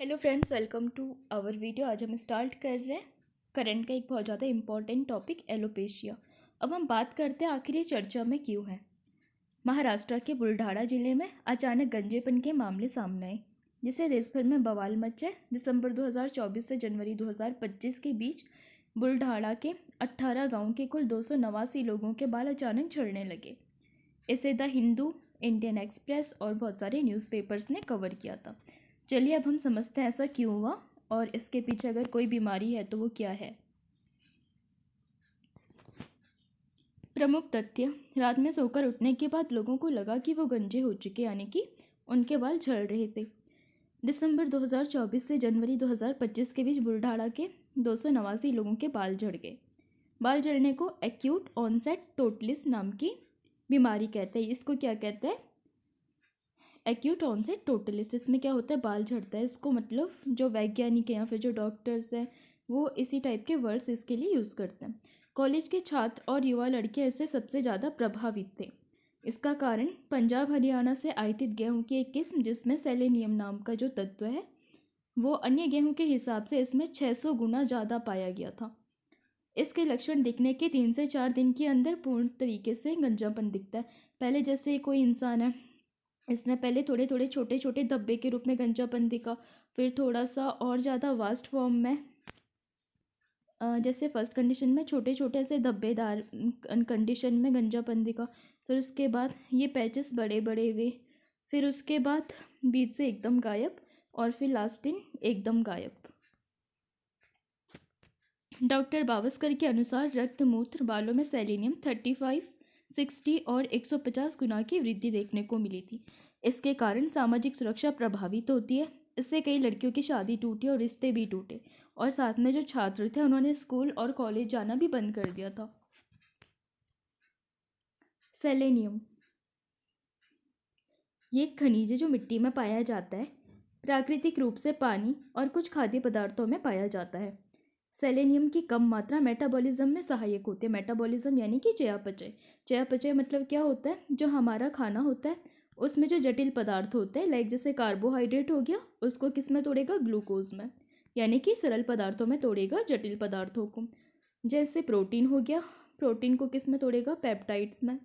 Hello friends, welcome to our video. आज हम start कर रहे हैं करंट का एक बहुत ज़्यादा इंपॉर्टेंट टॉपिक एलोपेशिया। अब हम बात करते हैं आखिर ये चर्चा में क्यों है। महाराष्ट्र के बुलढाणा जिले में अचानक गंजेपन के मामले सामने आए, जिससे देश भर में बवाल मचे। दिसंबर 2024 से जनवरी 2025 के बीच बुलढाणा के 18 गाँव के कुल 289 लोगों के बाल अचानक झड़ने लगे। इसे द हिंदू, इंडियन एक्सप्रेस और बहुत सारे न्यूज़पेपर्स ने कवर किया था। चलिए अब हम समझते हैं ऐसा क्यों हुआ और इसके पीछे अगर कोई बीमारी है तो वो क्या है। प्रमुख तथ्य: रात में सोकर उठने के बाद लोगों को लगा कि वो गंजे हो चुके, यानी कि उनके बाल झड़ रहे थे। दिसंबर 2024 से जनवरी 2025 के बीच बुलढाणा के 289 लोगों के बाल झड़ गए। बाल झड़ने को एक्यूट ऑनसेट टोटलिस नाम की बीमारी कहते हैं। इसको क्या कहते हैं? Acute onset totalis. इसमें क्या होता है? बाल झड़ता है। इसको मतलब जो वैज्ञानिक हैं या फिर जो डॉक्टर्स हैं वो इसी टाइप के वर्ड्स इसके लिए यूज़ करते हैं। कॉलेज के छात्र और युवा लड़के इससे सबसे ज़्यादा प्रभावित थे। इसका कारण पंजाब हरियाणा से आयातित गेहूं की एक किस्म जिसमें सेलेनियम नाम का जो तत्व है वो अन्य गेहूं के हिसाब से इसमें 600 गुना ज़्यादा पाया गया था। इसके लक्षण दिखने के 3 से 4 दिन के अंदर पूर्ण तरीके से गंजापन दिखता है। पहले जैसे कोई इंसान है, इसमें पहले थोड़े थोड़े छोटे छोटे धब्बे के रूप में गंजापन दिखा, फिर थोड़ा सा और ज़्यादा वास्ट फॉर्म में, जैसे फर्स्ट कंडीशन में छोटे छोटे से धब्बेदार कंडीशन में गंजापन दिखा, फिर उसके बाद ये पैचेस बड़े बड़े हुए, फिर उसके बाद बीच से एकदम गायब और फिर लास्ट दिन एकदम गायब। डॉक्टर बावस्कर के अनुसार रक्त मूत्र बालों में सेलेनियम 35, 60 और 150 गुना की वृद्धि देखने को मिली थी। इसके कारण सामाजिक सुरक्षा प्रभावित होती है। इससे कई लड़कियों की शादी टूटी और रिश्ते भी टूटे, और साथ में जो छात्र थे उन्होंने स्कूल और कॉलेज जाना भी बंद कर दिया था। सेलेनियम ये एक खनिज है जो मिट्टी में पाया जाता है। प्राकृतिक रूप से पानी और कुछ खाद्य पदार्थों में पाया जाता है। सेलेनियम की कम मात्रा मेटाबॉलिज्म में सहायक होती है। मेटाबॉलिज्म यानी कि चयापचय। चयापचय मतलब क्या होता है? जो हमारा खाना होता है उसमें जो जटिल पदार्थ होते हैं, लाइक जैसे कार्बोहाइड्रेट हो गया, उसको किस में तोड़ेगा? ग्लूकोज में, यानी कि सरल पदार्थों में तोड़ेगा जटिल पदार्थों को। जैसे प्रोटीन हो गया, प्रोटीन को किस में तोड़ेगा? पेप्टाइड्स में।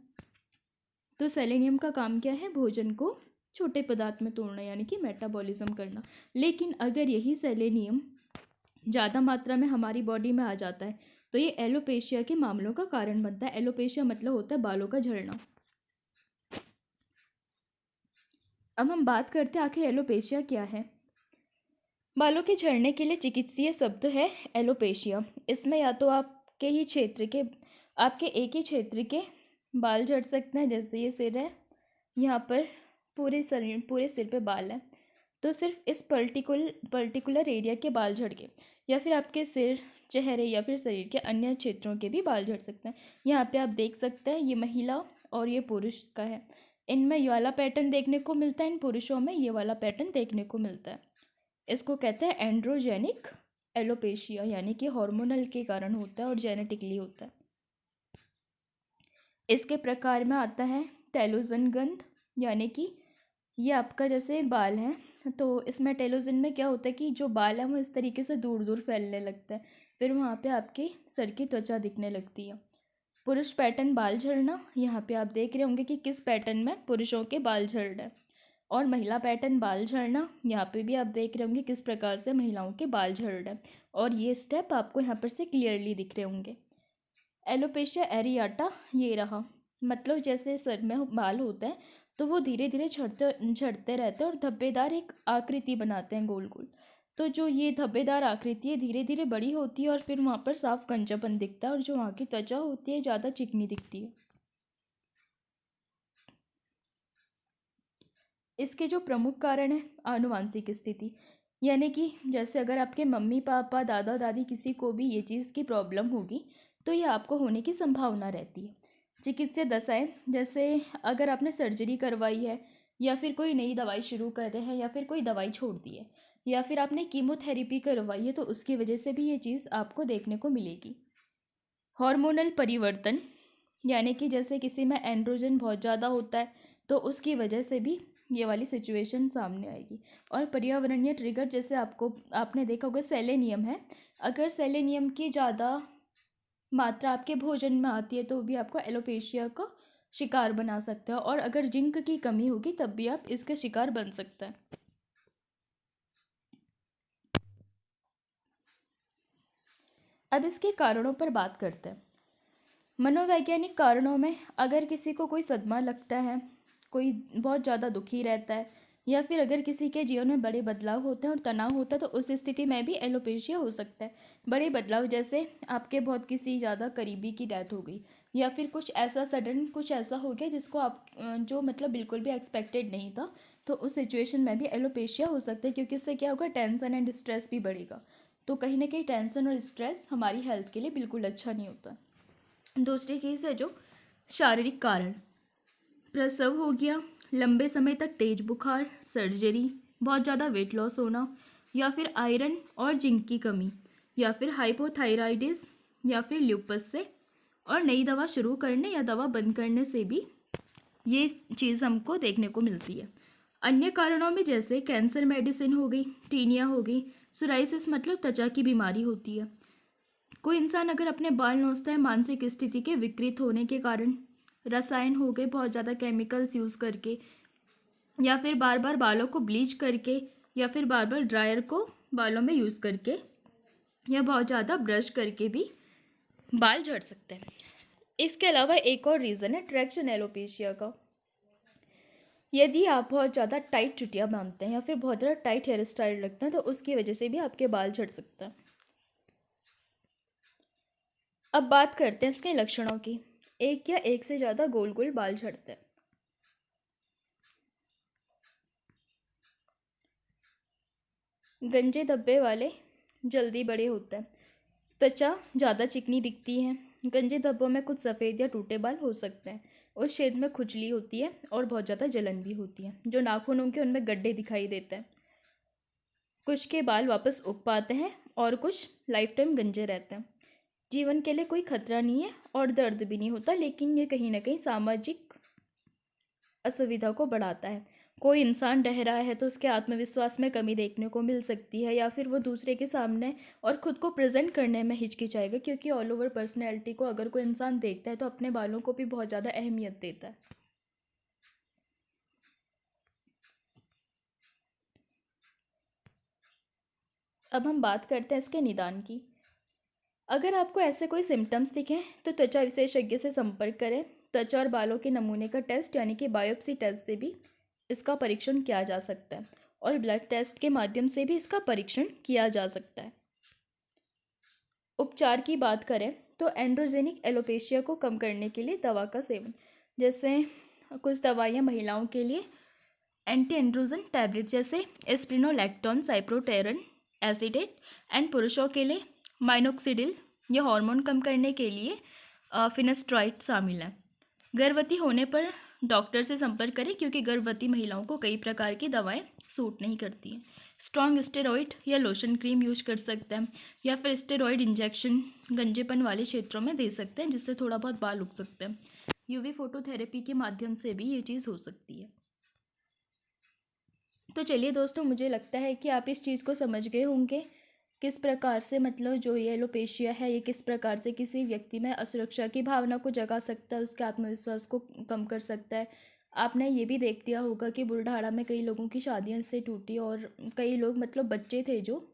तो सेलेनियम का काम क्या है? भोजन को छोटे पदार्थ में तोड़ना, यानी कि मेटाबॉलिज्म करना। लेकिन अगर यही सेलेनियम ज़्यादा मात्रा में हमारी बॉडी में आ जाता है तो ये एलोपेशिया के मामलों का कारण बनता है। एलोपेशिया मतलब होता है बालों का झड़ना। अब हम बात करते हैं आखिर एलोपेशिया क्या है। बालों के झड़ने के लिए चिकित्सीय शब्द है एलोपेशिया। इसमें या तो आपके ही क्षेत्र के, आपके एक ही क्षेत्र के बाल झड़ सकते हैं, जैसे ये सिर है, यहाँ पर पूरे सिर पे बाल है तो सिर्फ इस पर्टिकुलर एरिया के बाल झड़ गए, या फिर आपके सिर, चेहरे या फिर शरीर के अन्य क्षेत्रों के भी बाल झड़ सकते हैं। यहाँ पे आप देख सकते हैं ये महिला और ये पुरुष का है। इनमें ये वाला पैटर्न देखने को मिलता है, इन पुरुषों में ये वाला पैटर्न देखने को मिलता है। इसको कहते हैं एंड्रोजेनिक एलोपेशिया, यानी कि हार्मोनल के कारण होता है और जेनेटिकली होता है। इसके प्रकार में आता है टेलोजन गंध, यानी कि ये आपका जैसे बाल है तो इसमें टेलोजन में क्या होता है कि जो बाल है वो इस तरीके से दूर दूर फैलने लगता है, फिर वहाँ पे आपके सर की त्वचा दिखने लगती है। पुरुष पैटर्न बाल झड़ना, यहाँ पे आप देख रहे होंगे कि किस पैटर्न में पुरुषों के बाल झड़ रहे हैं। और महिला पैटर्न बाल झड़ना, यहाँ पे भी आप देख रहे होंगे किस प्रकार से महिलाओं के बाल झड़ रहे हैं, और ये स्टेप आपको यहाँ पर से क्लियरली दिख रहे होंगे। एलोपेशिया एरियाटा ये रहा, मतलब जैसे सर में बाल होता है तो वो धीरे धीरे झड़ते रहते हैं और धब्बेदार एक आकृति बनाते हैं गोल गोल। तो जो ये धब्बेदार आकृति है धीरे धीरे बड़ी होती है और फिर वहाँ पर साफ कंचापन दिखता है, और जो वहाँ की त्वचा होती है ज़्यादा चिकनी दिखती है। इसके जो प्रमुख कारण है आनुवांशिक स्थिति, यानी कि जैसे अगर आपके मम्मी पापा दादा दादी किसी को भी ये चीज़ की प्रॉब्लम होगी तो ये आपको होने की संभावना रहती है। चिकित्सीय दशाएं, जैसे अगर आपने सर्जरी करवाई है या फिर कोई नई दवाई शुरू कर रहे हैं या फिर कोई दवाई छोड़ दी है या फिर आपने कीमोथेरेपी करवाई है तो उसकी वजह से भी ये चीज़ आपको देखने को मिलेगी। हार्मोनल परिवर्तन, यानी कि जैसे किसी में एंड्रोजन बहुत ज़्यादा होता है तो उसकी वजह से भी ये वाली सिचुएशन सामने आएगी। और पर्यावरणीय ट्रिगर जैसे आपने देखा होगा सेलेनियम है, अगर सेलेनियम की ज़्यादा मात्रा आपके भोजन में आती है तो भी आपको एलोपेशिया का शिकार बना सकता है, और अगर जिंक की कमी होगी तब भी आप इसके शिकार बन सकते हैं। अब इसके कारणों पर बात करते हैं। मनोवैज्ञानिक कारणों में अगर किसी को कोई सदमा लगता है, कोई बहुत ज़्यादा दुखी रहता है, या फिर अगर किसी के जीवन में बड़े बदलाव होते हैं और तनाव होता है तो उस स्थिति में भी एलोपेशिया हो सकता है। बड़े बदलाव जैसे आपके बहुत किसी ज़्यादा करीबी की डेथ हो गई, या फिर कुछ ऐसा सडन कुछ ऐसा हो गया जिसको आप जो मतलब बिल्कुल भी एक्सपेक्टेड नहीं था, तो उस सिचुएशन में भी एलोपेशिया हो सकता है, क्योंकि उससे क्या होगा, टेंशन एंड स्ट्रेस भी बढ़ेगा। तो कहीं ना कहीं टेंशन और स्ट्रेस हमारी हेल्थ के लिए बिल्कुल अच्छा नहीं होता। दूसरी चीज़ है जो शारीरिक कारण, प्रसव हो गया, लंबे समय तक तेज बुखार, सर्जरी, बहुत ज़्यादा वेट लॉस होना, या फिर आयरन और जिंक की कमी, या फिर हाइपोथायराइडिस, या फिर ल्यूपस से, और नई दवा शुरू करने या दवा बंद करने से भी ये चीज़ हमको देखने को मिलती है। अन्य कारणों में जैसे कैंसर मेडिसिन हो गई, टीनिया हो गई, सोराइसिस मतलब त्वचा की बीमारी होती है। कोई इंसान अगर अपने बाल नोचता है मानसिक स्थिति के विकृत होने के कारण, रसायन हो गए बहुत ज़्यादा केमिकल्स यूज़ करके, या फिर बार बार बालों को ब्लीच करके, या फिर बार बार ड्रायर को बालों में यूज़ करके, या बहुत ज़्यादा ब्रश करके भी बाल झड़ सकते हैं। इसके अलावा एक और रीज़न है ट्रैक्शन एलोपेशिया का। यदि आप बहुत ज़्यादा टाइट चुटिया बांधते हैं या फिर बहुत ज़्यादा टाइट हेयर स्टाइल रखते हैं तो उसकी वजह से भी आपके बाल झड़ सकते हैं। अब बात करते हैं इसके लक्षणों की। एक या एक से ज़्यादा गोल गोल बाल झड़ते हैं। गंजे धब्बे वाले जल्दी बड़े होते हैं। त्वचा ज़्यादा चिकनी दिखती है। गंजे धब्बों में कुछ सफ़ेद या टूटे बाल हो सकते हैं। उस क्षेत्र में खुजली होती है और बहुत ज़्यादा जलन भी होती है। जो नाखून होंगे उनमें गड्ढे दिखाई देते हैं। कुछ के बाल वापस उग पाते हैं और कुछ लाइफ टाइम गंजे रहते हैं। जीवन के लिए कोई खतरा नहीं है और दर्द भी नहीं होता, लेकिन ये कहीं ना कहीं सामाजिक असुविधा को बढ़ाता है। कोई इंसान रह रहा है तो उसके आत्मविश्वास में कमी देखने को मिल सकती है, या फिर वो दूसरे के सामने और ख़ुद को प्रेजेंट करने में हिचकिचाएगा, क्योंकि ऑल ओवर पर्सनैलिटी को अगर कोई इंसान देखता है तो अपने बालों को भी बहुत ज़्यादा अहमियत देता है। अब हम बात करते हैं इसके निदान की। अगर आपको ऐसे कोई सिम्टम्स दिखें तो त्वचा विशेषज्ञ से संपर्क करें। त्वचा और बालों के नमूने का टेस्ट यानी कि बायोप्सी टेस्ट से भी इसका परीक्षण किया जा सकता है, और ब्लड टेस्ट के माध्यम से भी इसका परीक्षण किया जा सकता है। उपचार की बात करें तो एंड्रोजेनिक एलोपेशिया को कम करने के लिए दवा का सेवन, जैसे कुछ दवाइयाँ महिलाओं के लिए एंटी एंड्रोजन टैबलेट जैसे एस्प्रिनोलैक्टोन साइप्रोटेरन एसिडेट, एंड पुरुषों के लिए माइनोक्सिडिल, यह हार्मोन कम करने के लिए फिनेस्ट्रॉइड शामिल है। गर्भवती होने पर डॉक्टर से संपर्क करें, क्योंकि गर्भवती महिलाओं को कई प्रकार की दवाएं सूट नहीं करती हैं। स्ट्रॉन्ग स्टेरॉइड या लोशन क्रीम यूज कर सकते हैं, या फिर स्टेरॉइड इंजेक्शन गंजेपन वाले क्षेत्रों में दे सकते हैं, जिससे थोड़ा बहुत बाल उग सकते हैं। यूवी फोटोथेरेपी के माध्यम से भी ये चीज़ हो सकती है। तो चलिए दोस्तों, मुझे लगता है कि आप इस चीज़ को समझ गए होंगे, किस प्रकार से मतलब जो ये एलोपेशिया है ये किस प्रकार से किसी व्यक्ति में असुरक्षा की भावना को जगा सकता है, उसके आत्मविश्वास को कम कर सकता है। आपने ये भी देख दिया होगा कि बुल्ढाड़ा में कई लोगों की शादियां से टूटी, और कई लोग मतलब बच्चे थे जो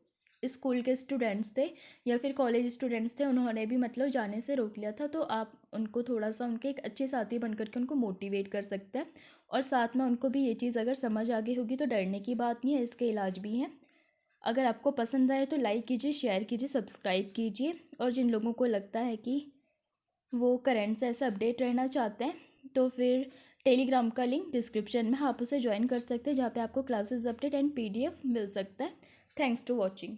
स्कूल के स्टूडेंट्स थे या फिर कॉलेज स्टूडेंट्स थे, उन्होंने भी मतलब जाने से रोक लिया था। तो आप उनको थोड़ा सा उनके एक अच्छे साथी बन करके उनको मोटिवेट कर सकते हैं, और साथ में उनको भी ये चीज़ अगर समझ आ गई होगी तो डरने की बात नहीं है, इसके इलाज भी हैं। अगर आपको पसंद आए तो लाइक कीजिए, शेयर कीजिए, सब्सक्राइब कीजिए, और जिन लोगों को लगता है कि वो करंट से ऐसा अपडेट रहना चाहते हैं तो फिर टेलीग्राम का लिंक डिस्क्रिप्शन में आप उसे ज्वाइन कर सकते हैं, जहाँ पे आपको क्लासेस अपडेट एंड PDF मिल सकता है। Thanks to watching.